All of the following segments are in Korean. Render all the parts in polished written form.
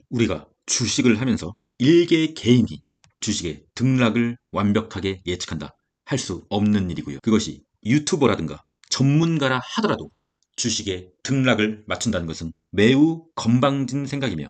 우리가 주식을 하면서 일개 개인이 주식의 등락을 완벽하게 예측한다. 할 수 없는 일이고요. 그것이 유튜버라든가 전문가라 하더라도 주식의 등락을 맞춘다는 것은 매우 건방진 생각이며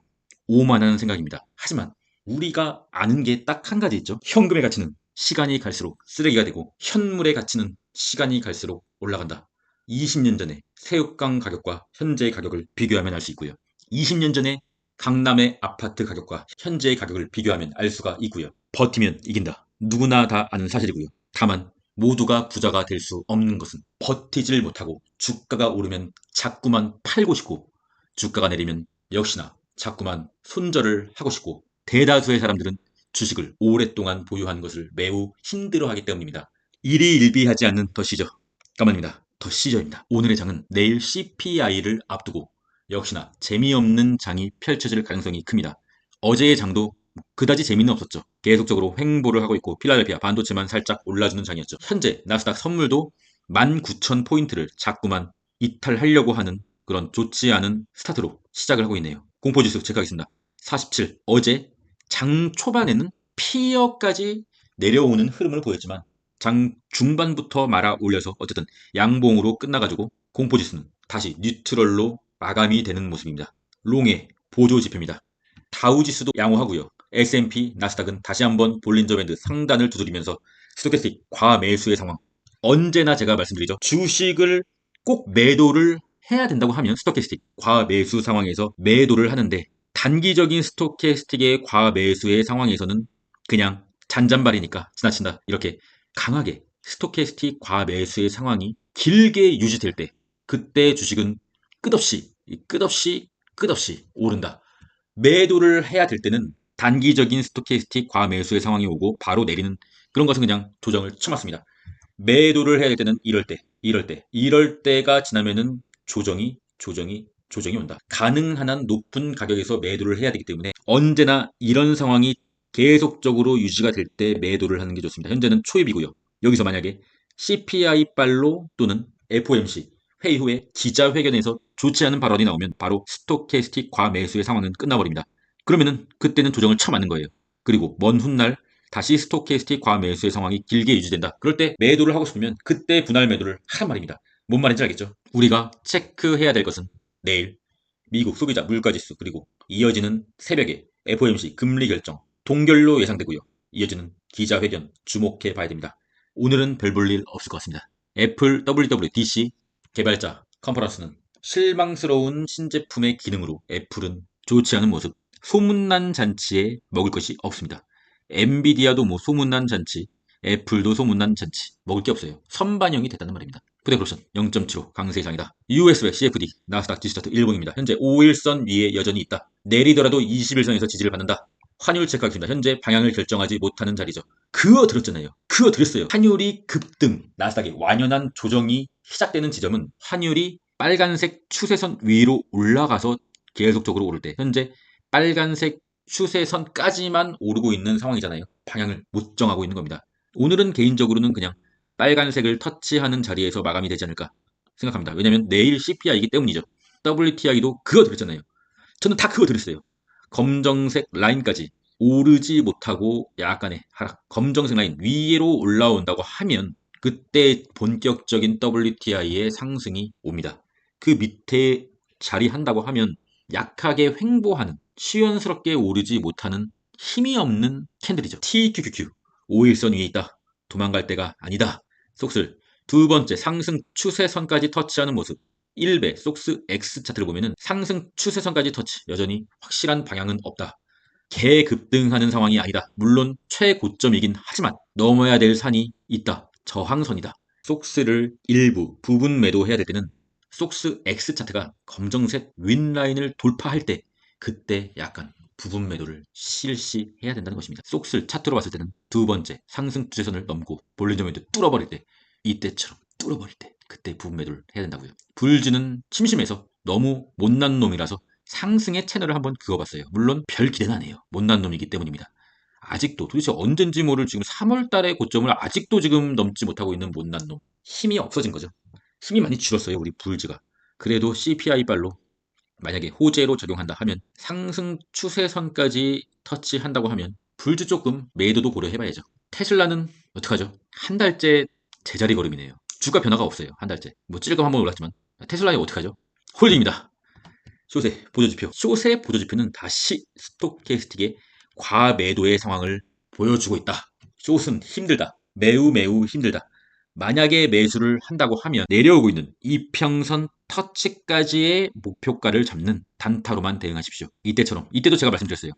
오만한 생각입니다. 하지만 우리가 아는 게 딱 한 가지 있죠. 현금의 가치는 시간이 갈수록 쓰레기가 되고 현물의 가치는 시간이 갈수록 올라간다. 20년 전에 새우깡 가격과 현재의 가격을 비교하면 알 수 있고요. 20년 전에 강남의 아파트 가격과 현재의 가격을 비교하면 알 수가 있고요. 버티면 이긴다. 누구나 다 아는 사실이고요. 다만 모두가 부자가 될 수 없는 것은 버티질 못하고 주가가 오르면 자꾸만 팔고 싶고 주가가 내리면 역시나 자꾸만 손절을 하고 싶고 대다수의 사람들은 주식을 오랫동안 보유한 것을 매우 힘들어하기 때문입니다. 일희일비하지 않는 더 시저 까만입니다. 더 시저입니다. 오늘의 장은 내일 CPI를 앞두고 역시나 재미없는 장이 펼쳐질 가능성이 큽니다. 어제의 장도 그다지 재미는 없었죠. 계속적으로 횡보를 하고 있고 필라델피아 반도체만 살짝 올라주는 장이었죠. 현재 나스닥 선물도 19,000포인트를 자꾸만 이탈하려고 하는 그런 좋지 않은 스타트로 시작을 하고 있네요. 공포지수 체크하겠습니다. 47. 어제 장 초반에는 피어까지 내려오는 흐름을 보였지만 장 중반부터 말아 올려서 어쨌든 양봉으로 끝나가지고 공포지수는 다시 뉴트럴로 마감이 되는 모습입니다. 롱의 보조 지표입니다. 다우지수도 양호하고요. S&P, 나스닥은 다시 한번 볼린저 밴드 상단을 두드리면서 스토캐스틱 과매수의 상황. 언제나 제가 말씀드리죠. 주식을 꼭 매도를 해야 된다고 하면 스토캐스틱 과매수 상황에서 매도를 하는데 단기적인 스토캐스틱의 과매수의 상황에서는 그냥 잔잔발이니까 지나친다. 이렇게 강하게 스토캐스틱 과매수의 상황이 길게 유지될 때 그때 주식은 끝없이 오른다. 매도를 해야 될 때는 단기적인 스토캐스틱 과매수의 상황이 오고 바로 내리는 그런 것은 그냥 조정을 쳐맞습니다. 매도를 해야 될 때는 이럴 때가 지나면은 조정이 온다. 가능한 한 높은 가격에서 매도를 해야 되기 때문에 언제나 이런 상황이 계속적으로 유지가 될 때 매도를 하는 게 좋습니다. 현재는 초입이고요. 여기서 만약에 CPI 빨로 또는 FOMC 회의 후에 기자회견에서 좋지 않은 발언이 나오면 바로 스토캐스틱 과매수의 상황은 끝나버립니다. 그러면은 그때는 조정을 쳐맞는 거예요. 그리고 먼 훗날 다시 스토캐스틱 과매수의 상황이 길게 유지된다. 그럴 때 매도를 하고 싶으면 그때 분할 매도를 하란 말입니다. 뭔 말인지 알겠죠? 우리가 체크해야 될 것은 내일 미국 소비자 물가지수 그리고 이어지는 새벽에 FOMC 금리 결정 동결로 예상되고요. 이어지는 기자회견 주목해 봐야 됩니다. 오늘은 별 볼 일 없을 것 같습니다. 애플 WWDC 개발자 컨퍼런스는 실망스러운 신제품의 기능으로 애플은 좋지 않은 모습. 소문난 잔치에 먹을 것이 없습니다. 엔비디아도 뭐 소문난 잔치, 애플도 소문난 잔치 먹을 게 없어요. 선반영이 됐다는 말입니다. 푸드크로션 0.75 강세 이상이다. US의 CFD 나스닥 지수차트 일봉입니다. 현재 5일선 위에 여전히 있다. 내리더라도 21선에서 지지를 받는다. 환율 체크하겠습니다. 현재 방향을 결정하지 못하는 자리죠. 그거 들었잖아요. 그거 들었어요. 환율이 급등, 나스닥의 완연한 조정이 시작되는 지점은 환율이 빨간색 추세선 위로 올라가서 계속적으로 오를 때 현재 빨간색 추세선까지만 오르고 있는 상황이잖아요. 방향을 못 정하고 있는 겁니다. 오늘은 개인적으로는 그냥 빨간색을 터치하는 자리에서 마감이 되지 않을까 생각합니다. 왜냐면 내일 CPI이기 때문이죠. WTI도 그거 들었잖아요. 저는 다 그거 들었어요. 검정색 라인까지 오르지 못하고 약간의 하락, 검정색 라인 위로 올라온다고 하면 그때 본격적인 WTI의 상승이 옵니다. 그 밑에 자리한다고 하면 약하게 횡보하는 시원스럽게 오르지 못하는 힘이 없는 캔들이죠. TQQQ 5일선 위에 있다. 도망갈 때가 아니다. 속슬 두 번째 상승 추세선까지 터치하는 모습 1배 속스 X 차트를 보면은 상승 추세선까지 터치 여전히 확실한 방향은 없다. 개급등하는 상황이 아니다. 물론 최고점이긴 하지만 넘어야 될 산이 있다. 저항선이다. 속스를 일부 부분 매도해야 될 때는 속스 X 차트가 검정색 윗라인을 돌파할 때 그때 약간 부분 매도를 실시해야 된다는 것입니다. 속스를 차트로 봤을 때는 두 번째 상승 추세선을 넘고 볼린저 밴드 뚫어버릴 때 이때처럼 뚫어버릴 때 그때 부분 매도를 해야 된다고요. 불즈는 심심해서 너무 못난 놈이라서 상승의 채널을 한번 그어봤어요. 물론 별 기대는 안 해요. 못난 놈이기 때문입니다. 아직도 도대체 언젠지 모를 지금 3월 달의 고점을 아직도 지금 넘지 못하고 있는 못난 놈. 힘이 없어진 거죠. 힘이 많이 줄었어요. 우리 불즈가. 그래도 CPI 발로 만약에 호재로 적용한다 하면 상승 추세선까지 터치한다고 하면 불주 조금 매도도 고려해봐야죠. 테슬라는 어떡하죠? 한 달째 제자리 걸음이네요. 주가 변화가 없어요. 한 달째. 뭐 찔끔 한번 올랐지만 테슬라는 어떡하죠? 홀립니다. 쇼세 보조지표. 쇼세 보조지표는 다시 스톡캐스틱의 과매도의 상황을 보여주고 있다. 숏은 힘들다. 매우 매우 힘들다. 만약에 매수를 한다고 하면 내려오고 있는 이평선 터치까지의 목표가를 잡는 단타로만 대응하십시오. 이때도 제가 말씀드렸어요.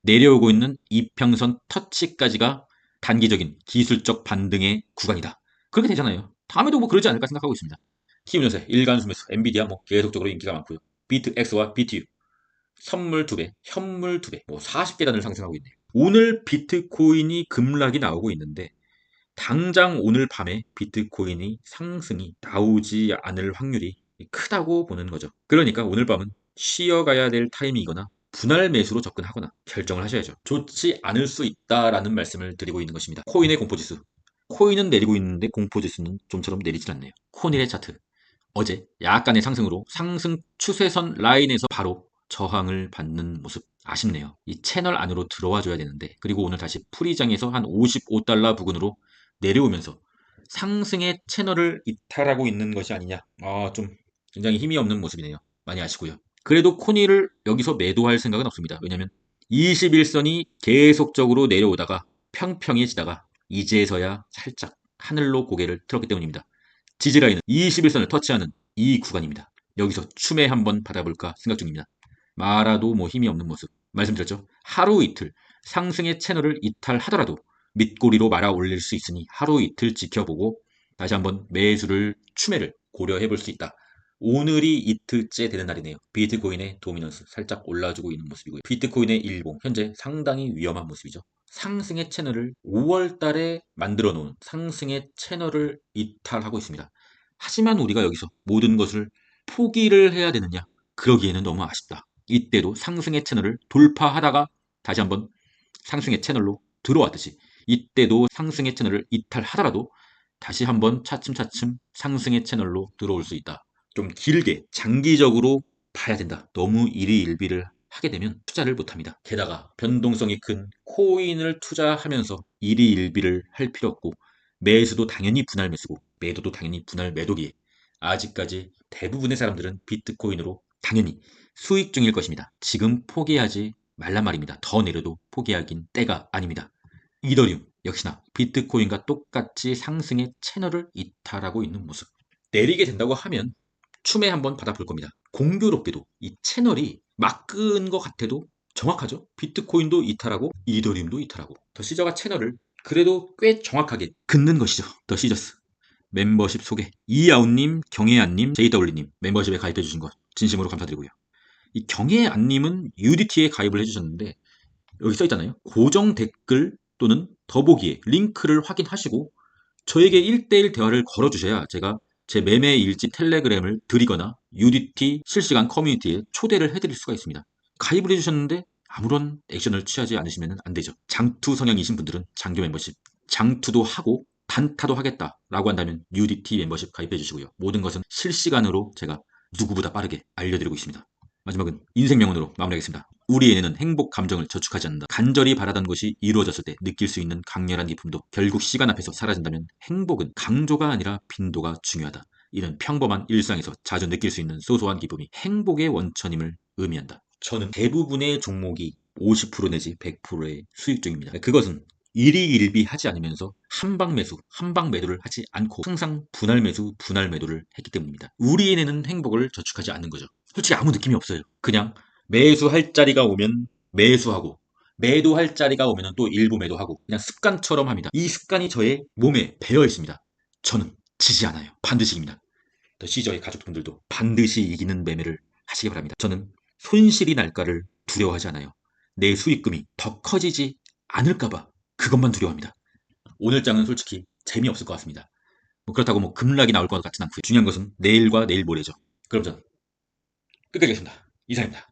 내려오고 있는 이평선 터치까지가 단기적인 기술적 반등의 구간이다. 그렇게 되잖아요. 다음에도 뭐 그러지 않을까 생각하고 있습니다. TM전세, 일간수매수, 엔비디아 뭐 계속적으로 인기가 많고요. 비트X와 BTU, 선물 2배, 현물 2배, 뭐 40계단을 상승하고 있네요. 오늘 비트코인이 급락이 나오고 있는데 당장 오늘 밤에 비트코인이 상승이 나오지 않을 확률이 크다고 보는 거죠. 그러니까 오늘 밤은 쉬어가야 될 타이밍이거나 분할 매수로 접근하거나 결정을 하셔야죠. 좋지 않을 수 있다라는 말씀을 드리고 있는 것입니다. 코인의 공포지수. 코인은 내리고 있는데 공포지수는 좀처럼 내리질 않네요. 코닐의 차트. 어제 약간의 상승으로 상승 추세선 라인에서 바로 저항을 받는 모습 아쉽네요. 이 채널 안으로 들어와 줘야 되는데 그리고 오늘 다시 프리장에서 한 55달러 부근으로 내려오면서 상승의 채널을 이탈하고 있는 것이 아니냐. 좀 굉장히 힘이 없는 모습이네요. 많이 아쉽고요. 그래도 코니를 여기서 매도할 생각은 없습니다. 왜냐하면 21선이 계속적으로 내려오다가 평평해지다가 이제서야 살짝 하늘로 고개를 틀었기 때문입니다. 지지라인은 21선을 터치하는 이 구간입니다. 여기서 추매 한번 받아볼까 생각 중입니다. 말아도 뭐 힘이 없는 모습 말씀드렸죠. 하루 이틀 상승의 채널을 이탈하더라도 밑꼬리로 말아 올릴 수 있으니 하루 이틀 지켜보고 다시 한번 매수를 추매를 고려해 볼 수 있다. 오늘이 이틀째 되는 날이네요. 비트코인의 도미넌스 살짝 올라주고 있는 모습이고요. 비트코인의 일봉 현재 상당히 위험한 모습이죠. 상승의 채널을 5월 달에 만들어 놓은 상승의 채널을 이탈하고 있습니다. 하지만 우리가 여기서 모든 것을 포기를 해야 되느냐? 그러기에는 너무 아쉽다. 이때도 상승의 채널을 돌파하다가 다시 한번 상승의 채널로 들어왔듯이 이때도 상승의 채널을 이탈하더라도 다시 한번 차츰차츰 상승의 채널로 들어올 수 있다. 좀 길게 장기적으로 봐야 된다. 너무 일희일비를 하게 되면 투자를 못합니다. 게다가 변동성이 큰 코인을 투자하면서 일희일비를 할 필요 없고 매수도 당연히 분할 매수고 매도도 당연히 분할 매도기에 아직까지 대부분의 사람들은 비트코인으로 당연히 수익 중일 것입니다. 지금 포기하지 말란 말입니다. 더 내려도 포기하긴 때가 아닙니다. 이더리움 역시나 비트코인과 똑같이 상승의 채널을 이탈하고 있는 모습. 내리게 된다고 하면 추매 한번 받아볼 겁니다. 공교롭게도 이 채널이 막 끈 것 같아도 정확하죠? 비트코인도 이탈하고 이더리움도 이탈하고 더 시저가 채널을 그래도 꽤 정확하게 긋는 것이죠. 더 시저스. 멤버십 소개. 이아웃님, 경혜안님, JW님 멤버십에 가입해 주신 것 진심으로 감사드리고요. 이 경혜안님은 UDT에 가입을 해주셨는데 여기 써 있잖아요. 고정 댓글 또는 더보기에 링크를 확인하시고 저에게 1대1 대화를 걸어주셔야 제가 제 매매 일지 텔레그램을 드리거나 UDT 실시간 커뮤니티에 초대를 해드릴 수가 있습니다. 가입을 해주셨는데 아무런 액션을 취하지 않으시면 안 되죠. 장투 성향이신 분들은 장교 멤버십, 장투도 하고 단타도 하겠다라고 한다면 UDT 멤버십 가입해 주시고요. 모든 것은 실시간으로 제가 누구보다 빠르게 알려드리고 있습니다. 마지막은 인생 명언으로 마무리하겠습니다. 우리 애는 행복 감정을 저축하지 않는다. 간절히 바라던 것이 이루어졌을 때 느낄 수 있는 강렬한 기쁨도 결국 시간 앞에서 사라진다면 행복은 강조가 아니라 빈도가 중요하다. 이는 평범한 일상에서 자주 느낄 수 있는 소소한 기쁨이 행복의 원천임을 의미한다. 저는 대부분의 종목이 50% 내지 100%의 수익 중입니다. 그것은 일희일비하지 않으면서 한방 매수, 한방 매도를 하지 않고 항상 분할 매수, 분할 매도를 했기 때문입니다. 우리 애는 행복을 저축하지 않는 거죠. 솔직히 아무 느낌이 없어요. 그냥 매수할 자리가 오면 매수하고 매도할 자리가 오면 또 일부 매도하고 그냥 습관처럼 합니다. 이 습관이 저의 몸에 배어 있습니다. 저는 지지 않아요. 반드시 이깁니다. 더 시저의 가족분들도 반드시 이기는 매매를 하시기 바랍니다. 저는 손실이 날까를 두려워하지 않아요. 내 수익금이 더 커지지 않을까봐 그것만 두려워합니다. 오늘 장은 솔직히 재미없을 것 같습니다. 그렇다고 뭐 급락이 나올 것 같진 않고요. 중요한 것은 내일과 내일 모레죠. 그럼 전 끝까지 하겠습니다. 이상입니다.